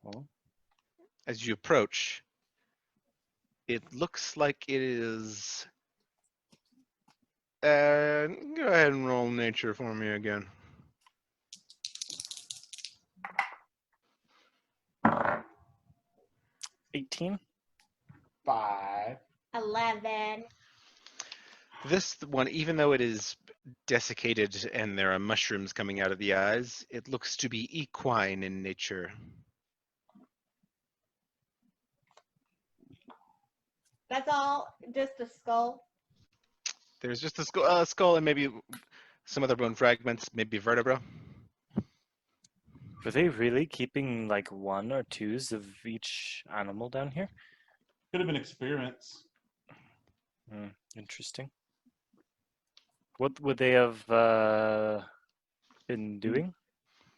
Oh. As you approach, it looks like it is. Go ahead and roll nature for me again. 18? 5. 11. This one, even though it is desiccated and there are mushrooms coming out of the eyes, it looks to be equine in nature. That's all? Just a skull? There's just a skull and maybe some other bone fragments, maybe vertebra. Were they really keeping like one or twos of each animal down here? Could have been experiments. Interesting. What would they have been doing?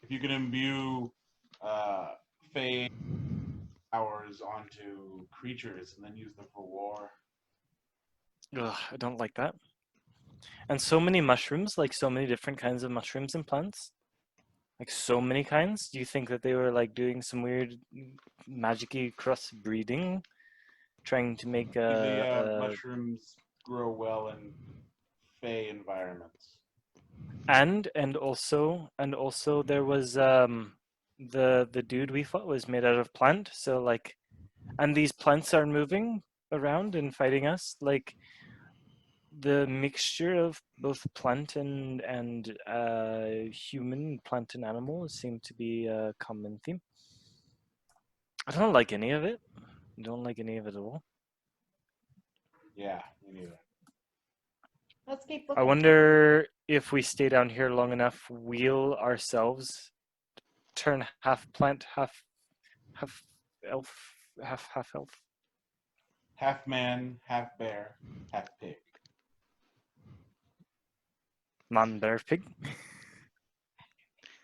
If you could imbue fey powers onto creatures and then use them for war. Ugh, I don't like that. And so many mushrooms, like so many different kinds of mushrooms and plants. Like so many kinds. Do you think that they were like doing some weird magic-y cross-breeding? Trying to make The mushrooms grow well in fey environments. and also there was the dude we fought was made out of plant, so like, and these plants are moving around and fighting us, like the mixture of both plant and human, plant and animal seem to be a common theme. I don't like any of it. I don't like any of it at all. Yeah, me neither. Let's keep I looking. wonder if we stay down here long enough, we'll ourselves turn half plant, half elf, half elf. Half man, half bear, half pig. non-bear pig.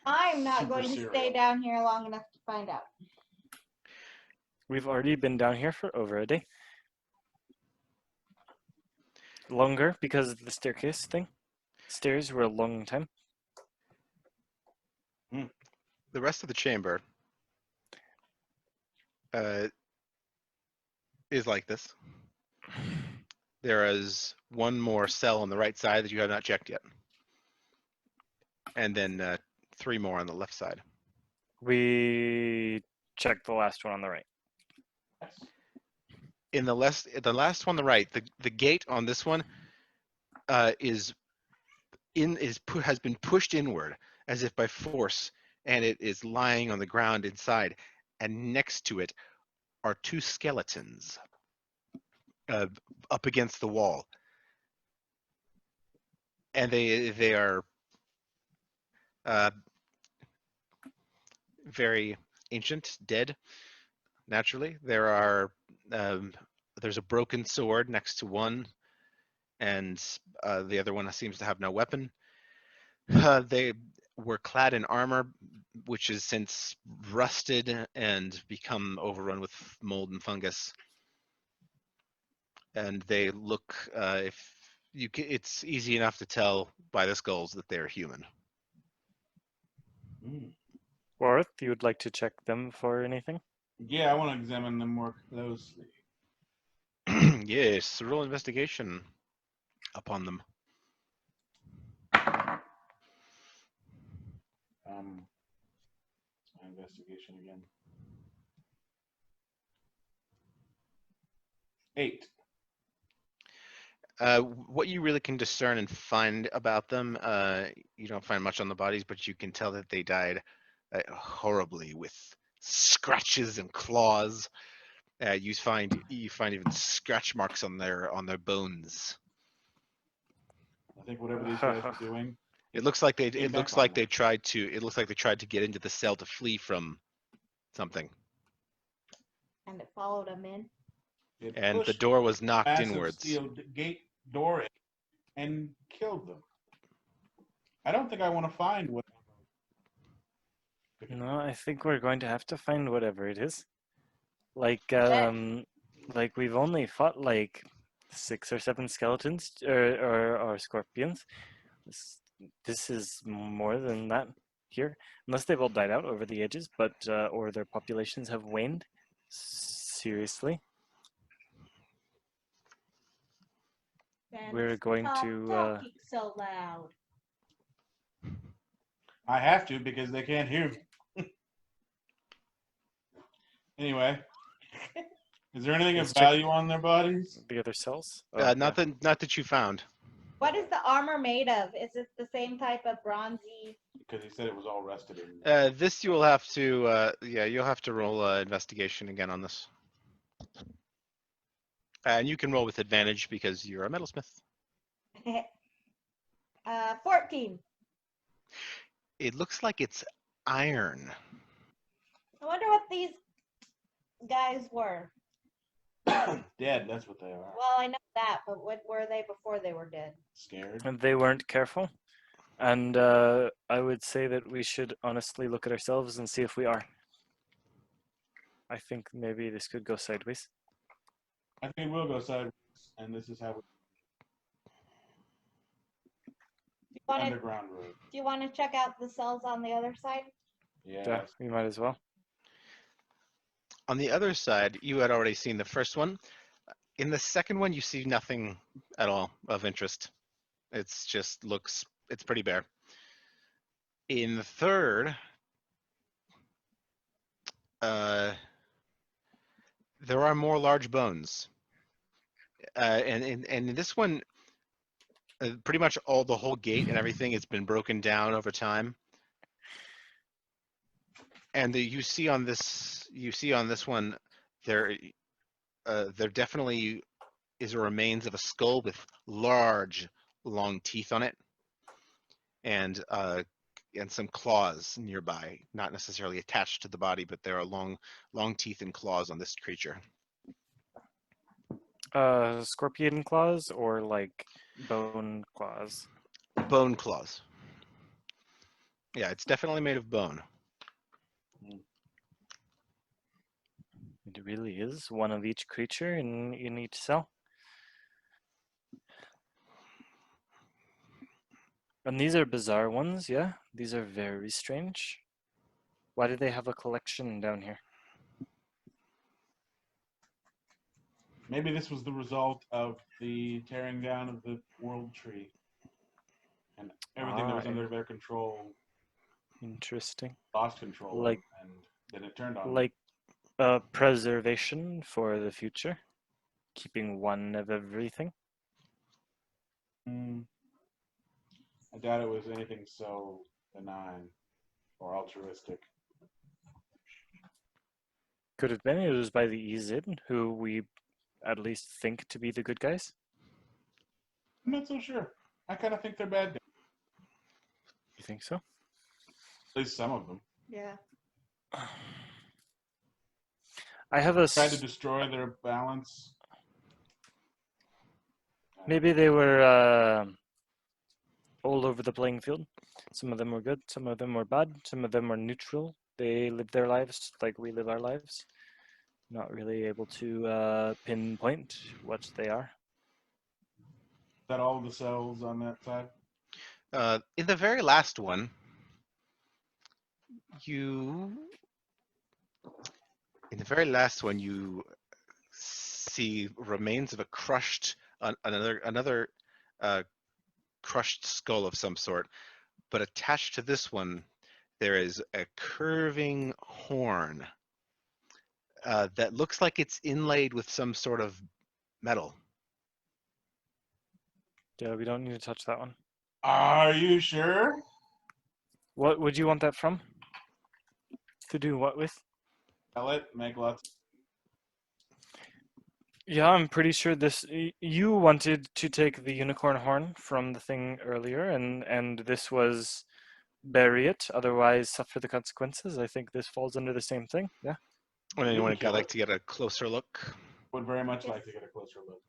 I'm not Super going to cereal. stay down here long enough to find out. We've already been down here for over a day. Longer because of the staircase thing. Stairs were a long time. The rest of the chamber is like this. There is one more cell on the right side that you have not checked yet, and then 3 more on the left side. We checked the last one on the right. Yes. In the last one on the right, the gate on this one has been pushed inward as if by force, and it is lying on the ground inside. And next to it are 2 skeletons up against the wall, and they are very ancient, dead. Naturally, there's a broken sword next to one, and the other one seems to have no weapon. They were clad in armor, which is since rusted and become overrun with mold and fungus. And they look, it's easy enough to tell by the skulls that they're human. Or if you would like to check them for anything. Yeah, I want to examine them more closely. Yes, roll investigation upon them. Investigation again. 8. What you really can discern and find about them, you don't find much on the bodies, but you can tell that they died horribly with scratches and claws. You find even scratch marks on their bones. I think whatever these guys were doing. It looks like they Came back on them. tried to get into the cell to flee from something, And it followed them in. It and the pushed door was knocked massive inwards. steel gate door in and killed them. I don't think I want to find what. No, I think we're going to have to find whatever it is. Like we've only fought like 6 or 7 skeletons or scorpions. This is more than that here, unless they've all died out over the ages, but or their populations have waned. Seriously, Then we're going stop to. talking so loud. I have to because they can't hear me. Anyway, is there anything of Let's check value on their bodies? The other cells? Not that you found. What is the armor made of? Is it the same type of bronzy? Because he said it was all rusted in. This you will have to, you'll have to roll investigation again on this. And you can roll with advantage because you're a metalsmith. 14. It looks like it's iron. I wonder what these guys were. Dead, that's what they are. Well, I know that, but what were they before they were dead? Scared. And they weren't careful. And I would say that we should honestly look at ourselves and see if we are. I think maybe this could go sideways. I think we'll go sideways, and this is how we. Underground road. Do you want to check out the cells on the other side? Yeah, we might as well. On the other side, you had already seen the first one. In the second one, you see nothing at all of interest. It's just it's pretty bare. In the third, there are more large bones. And in this one, pretty much the whole gate and everything has been broken down over time. And you see on this one, there definitely is a remains of a skull with large, long teeth on it, and some claws nearby, not necessarily attached to the body, but there are long teeth and claws on this creature. Scorpion claws or like bone claws? bone claws. Yeah, it's definitely made of bone. It really is one of each creature, and you need to sell. And these are bizarre ones, yeah? These are very strange. Why do they have a collection down here? Maybe this was the result of the tearing down of the world tree. And everything that was under their control Interesting. lost control, Like- and then it turned on them. Like preservation for the future? Keeping one of everything? I doubt it was anything so benign or altruistic. Could have been it was by the Izid, who we at least think to be the good guys. I'm not so sure. I kind of think they're bad guys. You think so? At least some of them. Yeah. I have a Tried to destroy their balance. maybe they were all over the playing field. Some of them were good, some of them were bad, some of them were neutral. They live their lives like we live our lives. Not really able to pinpoint what they are. Is that all the cells on that side? In the very last one, you see remains of a crushed another crushed skull of some sort, but attached to this one there is a curving horn that looks like it's inlaid with some sort of metal. Yeah, we don't need to touch that one. Are you sure? What would you want that from? To do what with? Sell it, make lots. Yeah, I'm pretty sure this. You wanted to take the unicorn horn from the thing earlier, and this was bury it, otherwise suffer the consequences. I think this falls under the same thing. Yeah. When You anyone can kill would like it. to get a closer look, Would very much like to get a closer look.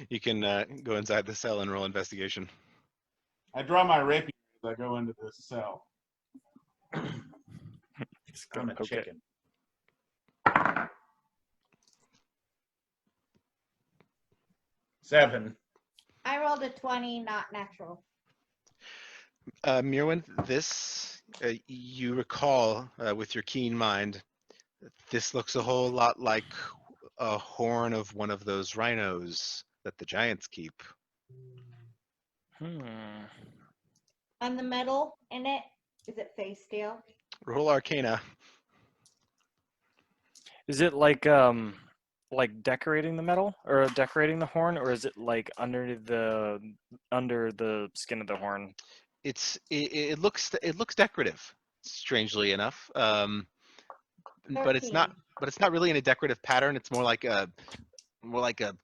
you can go inside the cell and roll investigation. I draw my rapier as I go into the cell. Just I'm a poke it. chicken. Seven. I rolled a 20, not natural. Mirwin, this you recall with your keen mind. This looks a whole lot like a horn of one of those rhinos that the giants keep. And the metal in it, is it face steel? Roll Arcana. Is it like decorating the metal or decorating the horn, or is it like under the skin of the horn? It looks decorative, strangely enough. But it's not 13. really in a decorative pattern. It's more like a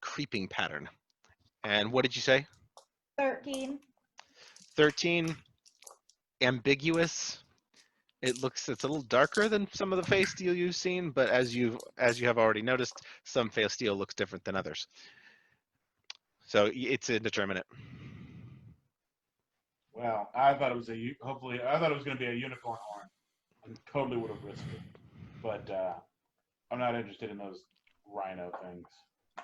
creeping pattern. And what did you say? 13. 13. Ambiguous. It's a little darker than some of the face steel you've seen, but as you have already noticed, some face steel looks different than others. So it's indeterminate. Well, I thought it was I thought it was going to be a unicorn horn. I totally would have risked it. But I'm not interested in those rhino things.